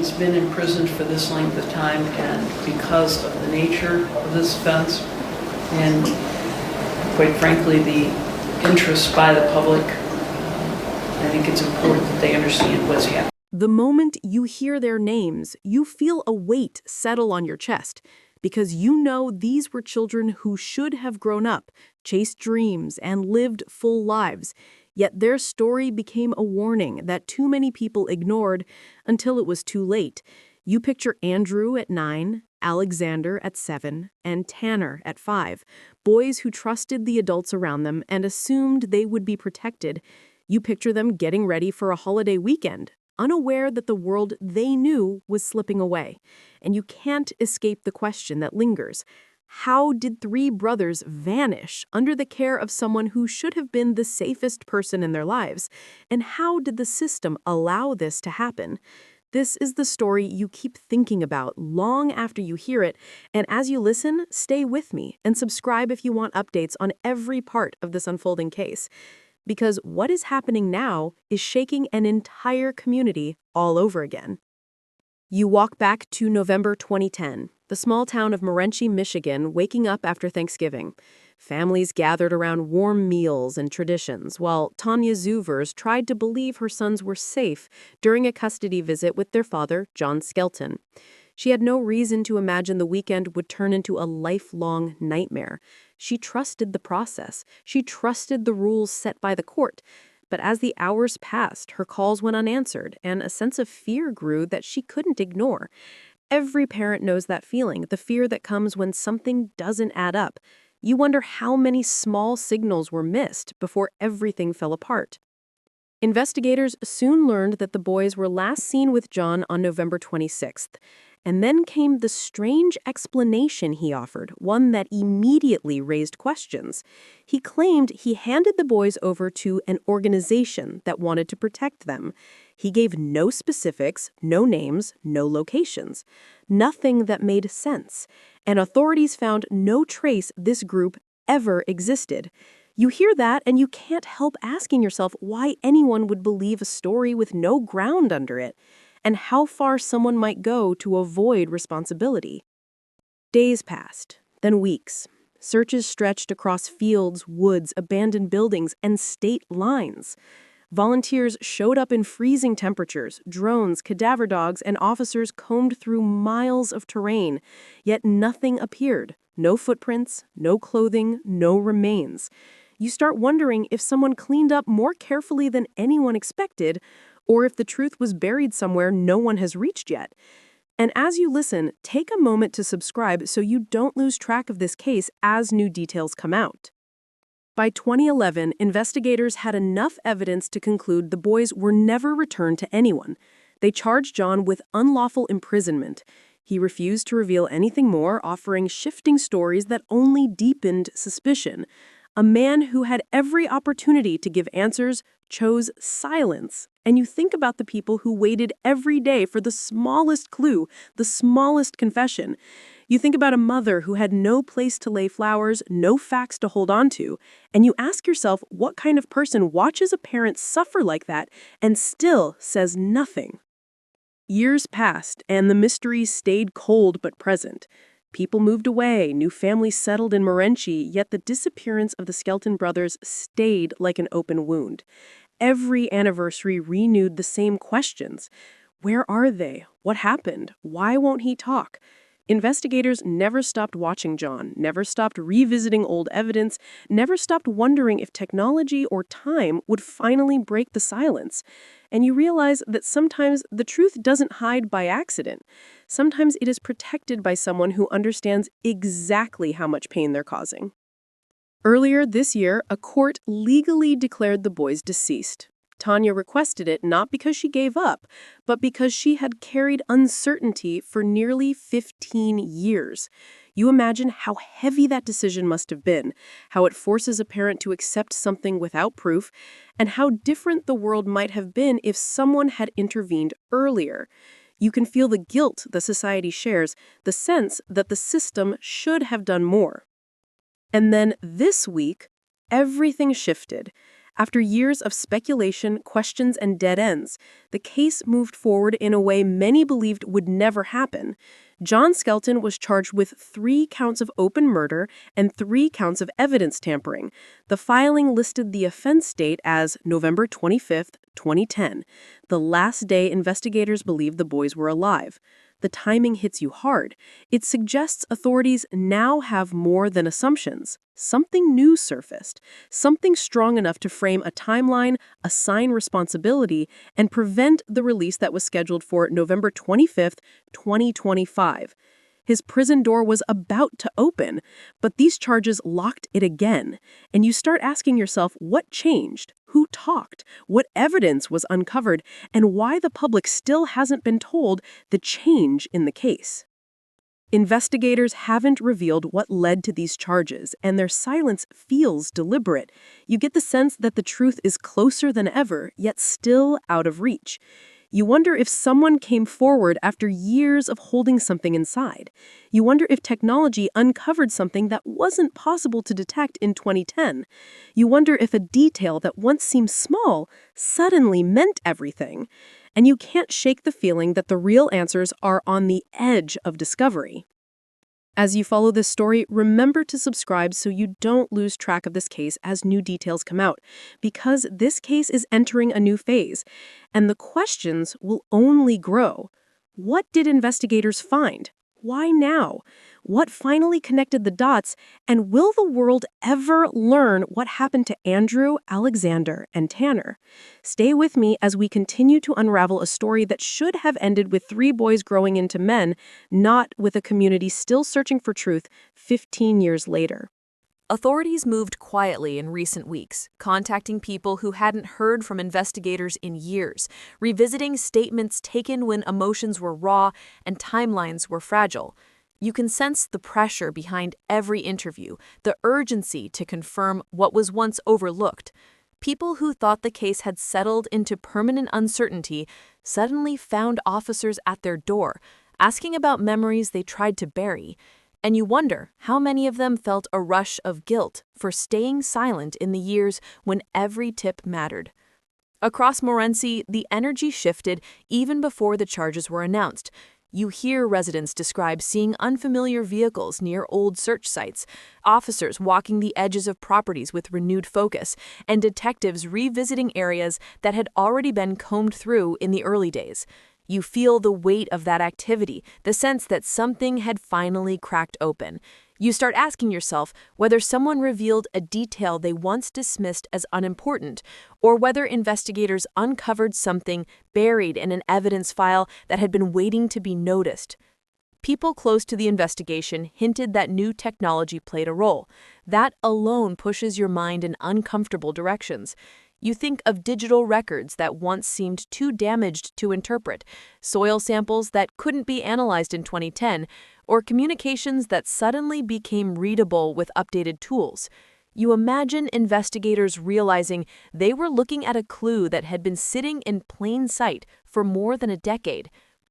he's been imprisoned for this length of time, and because of the nature of this offense, and quite frankly, the interest by the public, I think it's important that they understand what's happening. The moment you hear their names, you feel a weight settle on your chest, because you know these were children who should have grown up, chased dreams, and lived full lives. Yet their story became a warning that too many people ignored until it was too late. You picture Andrew at 9, Alexander at 7, and Tanner at 5, boys who trusted the adults around them and assumed they would be protected. You picture them getting ready for a holiday weekend, unaware that the world they knew was slipping away. And you can't escape the question that lingers. How did 3 brothers vanish under the care of someone who should have been the safest person in their lives? And how did the system allow this to happen? This is the story you keep thinking about long after you hear it, and as you listen, stay with me and subscribe if you want updates on every part of this unfolding case. Because what is happening now is shaking an entire community all over again. You walk back to November 2010, the small town of Morenci, Michigan, waking up after Thanksgiving. Families gathered around warm meals and traditions, while Tanya Zuvers tried to believe her sons were safe during a custody visit with their father, John Skelton. She had no reason to imagine the weekend would turn into a lifelong nightmare. She trusted the process. She trusted the rules set by the court. But as the hours passed, her calls went unanswered, and a sense of fear grew that she couldn't ignore. Every parent knows that feeling, the fear that comes when something doesn't add up. You wonder how many small signals were missed before everything fell apart. Investigators soon learned that the boys were last seen with John on November 26th. And then came the strange explanation he offered, one that immediately raised questions. He claimed he handed the boys over to an organization that wanted to protect them. He gave no specifics, no names, no locations. Nothing that made sense. And authorities found no trace this group ever existed. You hear that and you can't help asking yourself why anyone would believe a story with no ground under it, and how far someone might go to avoid responsibility. Days passed, then weeks. Searches stretched across fields, woods, abandoned buildings, and state lines. Volunteers showed up in freezing temperatures, drones, cadaver dogs, and officers combed through miles of terrain, yet nothing appeared. No footprints, no clothing, no remains. You start wondering if someone cleaned up more carefully than anyone expected, or if the truth was buried somewhere no one has reached yet. And as you listen, take a moment to subscribe so you don't lose track of this case as new details come out. By 2011, investigators had enough evidence to conclude the boys were never returned to anyone. They charged John with unlawful imprisonment. He refused to reveal anything more, offering shifting stories that only deepened suspicion. A man who had every opportunity to give answers chose silence. And you think about the people who waited every day for the smallest clue, the smallest confession. You think about a mother who had no place to lay flowers, no facts to hold on to, and you ask yourself what kind of person watches a parent suffer like that and still says nothing. Years passed, and the mystery stayed cold but present. People moved away, new families settled in Morenci, yet the disappearance of the Skelton brothers stayed like an open wound. Every anniversary renewed the same questions. Where are they? What happened? Why won't he talk? Investigators never stopped watching John, never stopped revisiting old evidence, never stopped wondering if technology or time would finally break the silence. And you realize that sometimes the truth doesn't hide by accident. Sometimes it is protected by someone who understands exactly how much pain they're causing. Earlier this year, a court legally declared the boys deceased. Tanya requested it not because she gave up, but because she had carried uncertainty for nearly 15 years. You imagine how heavy that decision must have been, how it forces a parent to accept something without proof, and how different the world might have been if someone had intervened earlier. You can feel the guilt the society shares, the sense that the system should have done more. And then this week, everything shifted. After years of speculation, questions, and dead ends, the case moved forward in a way many believed would never happen. John Skelton was charged with 3 counts of open murder and 3 counts of evidence tampering. The filing listed the offense date as November 25, 2010, the last day investigators believed the boys were alive. The timing hits you hard. It suggests authorities now have more than assumptions. Something new surfaced, something strong enough to frame a timeline, assign responsibility, and prevent the release that was scheduled for November 25, 2025. His prison door was about to open, but these charges locked it again. And you start asking yourself what changed, who talked, what evidence was uncovered, and why the public still hasn't been told the change in the case. Investigators haven't revealed what led to these charges, and their silence feels deliberate. You get the sense that the truth is closer than ever, yet still out of reach. You wonder if someone came forward after years of holding something inside. You wonder if technology uncovered something that wasn't possible to detect in 2010. You wonder if a detail that once seemed small suddenly meant everything. And you can't shake the feeling that the real answers are on the edge of discovery. As you follow this story, remember to subscribe so you don't lose track of this case as new details come out, because this case is entering a new phase, and the questions will only grow. What did investigators find? Why now? What finally connected the dots? And will the world ever learn what happened to Andrew, Alexander, and Tanner? Stay with me as we continue to unravel a story that should have ended with 3 boys growing into men, not with a community still searching for truth 15 years later. Authorities moved quietly in recent weeks, contacting people who hadn't heard from investigators in years, revisiting statements taken when emotions were raw and timelines were fragile. You can sense the pressure behind every interview, the urgency to confirm what was once overlooked. People who thought the case had settled into permanent uncertainty suddenly found officers at their door, asking about memories they tried to bury. And you wonder how many of them felt a rush of guilt for staying silent in the years when every tip mattered. Across Morenci, the energy shifted even before the charges were announced. You hear residents describe seeing unfamiliar vehicles near old search sites, officers walking the edges of properties with renewed focus, and detectives revisiting areas that had already been combed through in the early days. You feel the weight of that activity, the sense that something had finally cracked open. You start asking yourself whether someone revealed a detail they once dismissed as unimportant, or whether investigators uncovered something buried in an evidence file that had been waiting to be noticed. People close to the investigation hinted that new technology played a role. That alone pushes your mind in uncomfortable directions. You think of digital records that once seemed too damaged to interpret, soil samples that couldn't be analyzed in 2010, or communications that suddenly became readable with updated tools. You imagine investigators realizing they were looking at a clue that had been sitting in plain sight for more than a decade,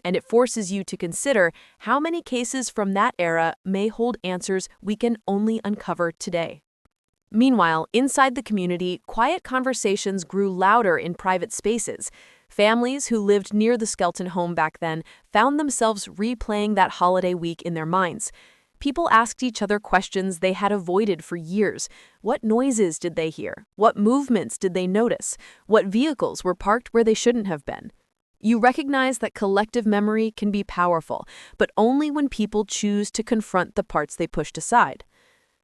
and it forces you to consider how many cases from that era may hold answers we can only uncover today. Meanwhile, inside the community, quiet conversations grew louder in private spaces. Families who lived near the Skelton home back then found themselves replaying that holiday week in their minds. People asked each other questions they had avoided for years. What noises did they hear? What movements did they notice? What vehicles were parked where they shouldn't have been? You recognize that collective memory can be powerful, but only when people choose to confront the parts they pushed aside.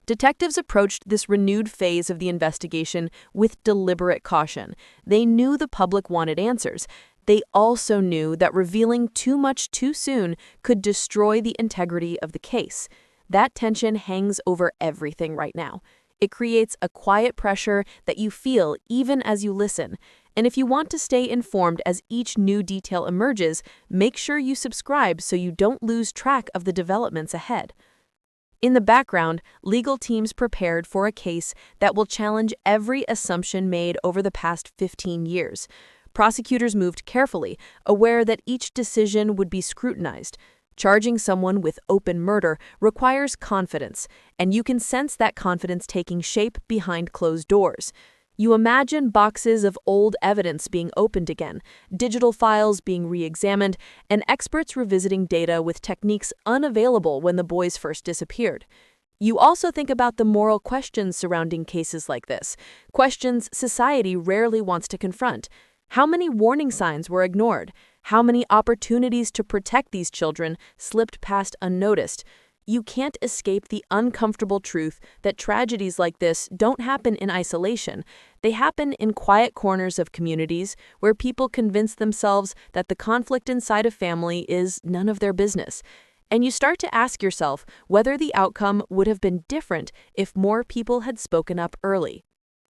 Detectives approached this renewed phase of the investigation with deliberate caution. They knew the public wanted answers. They also knew that revealing too much too soon could destroy the integrity of the case. That tension hangs over everything right now. It creates a quiet pressure that you feel even as you listen. And if you want to stay informed as each new detail emerges, make sure you subscribe so you don't lose track of the developments ahead. In the background, legal teams prepared for a case that will challenge every assumption made over the past 15 years. Prosecutors moved carefully, aware that each decision would be scrutinized. Charging someone with open murder requires confidence, and you can sense that confidence taking shape behind closed doors. You imagine boxes of old evidence being opened again, digital files being re-examined, and experts revisiting data with techniques unavailable when the boys first disappeared. You also think about the moral questions surrounding cases like this, questions society rarely wants to confront. How many warning signs were ignored? How many opportunities to protect these children slipped past unnoticed? You can't escape the uncomfortable truth that tragedies like this don't happen in isolation. They happen in quiet corners of communities where people convince themselves that the conflict inside a family is none of their business. And you start to ask yourself whether the outcome would have been different if more people had spoken up early.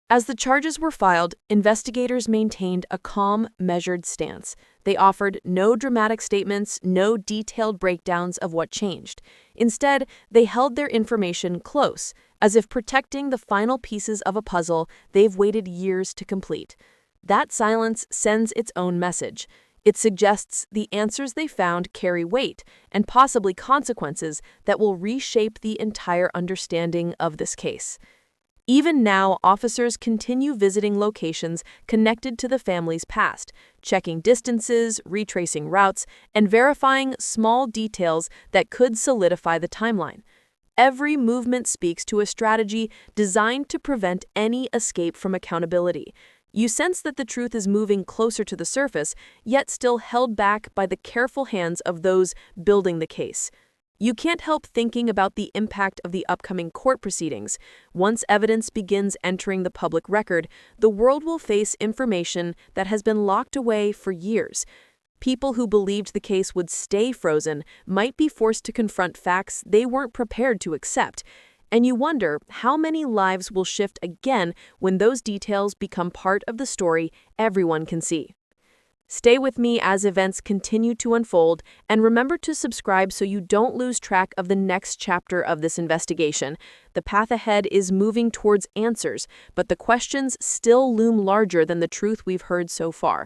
As the charges were filed, investigators maintained a calm, measured stance. They offered no dramatic statements, no detailed breakdowns of what changed. Instead, they held their information close, as if protecting the final pieces of a puzzle they've waited years to complete. That silence sends its own message. It suggests the answers they found carry weight and possibly consequences that will reshape the entire understanding of this case. Even now, officers continue visiting locations connected to the family's past, checking distances, retracing routes, and verifying small details that could solidify the timeline. Every movement speaks to a strategy designed to prevent any escape from accountability. You sense that the truth is moving closer to the surface, yet still held back by the careful hands of those building the case. You can't help thinking about the impact of the upcoming court proceedings. Once evidence begins entering the public record, the world will face information that has been locked away for years. People who believed the case would stay frozen might be forced to confront facts they weren't prepared to accept. And you wonder how many lives will shift again when those details become part of the story everyone can see. Stay with me as events continue to unfold, and remember to subscribe so you don't lose track of the next chapter of this investigation. The path ahead is moving towards answers, but the questions still loom larger than the truth we've heard so far.